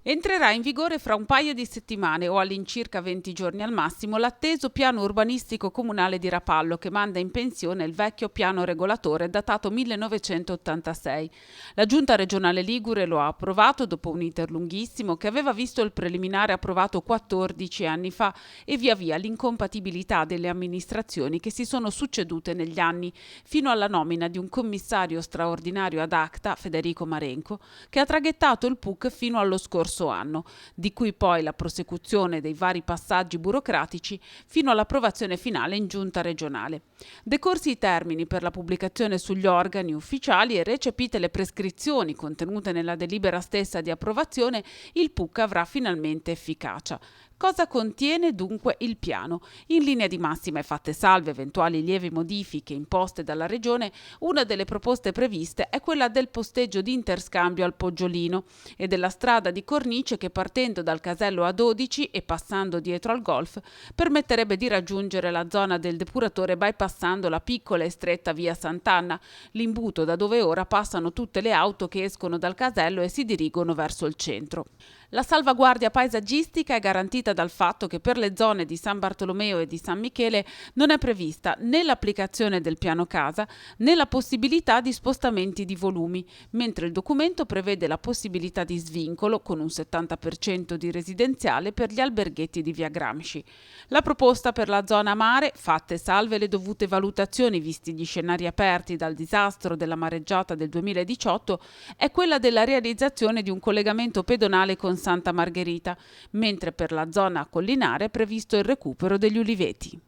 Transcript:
Entrerà in vigore fra un paio di settimane o all'incirca 20 giorni al massimo l'atteso piano urbanistico comunale di Rapallo che manda in pensione il vecchio piano regolatore datato 1986. La Giunta regionale Ligure lo ha approvato dopo un iter lunghissimo che aveva visto il preliminare approvato 14 anni fa e via via l'incompatibilità delle amministrazioni che si sono succedute negli anni fino alla nomina di un commissario straordinario ad acta, Federico Marenco, che ha traghettato il PUC fino allo scorso anno, di cui poi la prosecuzione dei vari passaggi burocratici fino all'approvazione finale in giunta regionale. Decorsi i termini per la pubblicazione sugli organi ufficiali e recepite le prescrizioni contenute nella delibera stessa di approvazione, il PUC avrà finalmente efficacia. Cosa contiene dunque il piano? In linea di massima e fatte salve eventuali lievi modifiche imposte dalla Regione, una delle proposte previste è quella del posteggio di interscambio al Poggiolino e della strada di cornice che partendo dal casello A12 e passando dietro al golf permetterebbe di raggiungere la zona del depuratore bypassando la piccola e stretta via Sant'Anna, l'imbuto da dove ora passano tutte le auto che escono dal casello e si dirigono verso il centro. La salvaguardia paesaggistica è garantita dal fatto che per le zone di San Bartolomeo e di San Michele non è prevista né l'applicazione del piano casa né la possibilità di spostamenti di volumi, mentre il documento prevede la possibilità di svincolo con un 70% di residenziale per gli alberghetti di via Gramsci. La proposta per la zona mare, fatte salve le dovute valutazioni visti gli scenari aperti dal disastro della mareggiata del 2018, è quella della realizzazione di un collegamento pedonale con Santa Margherita, mentre per la zona collinare è previsto il recupero degli uliveti.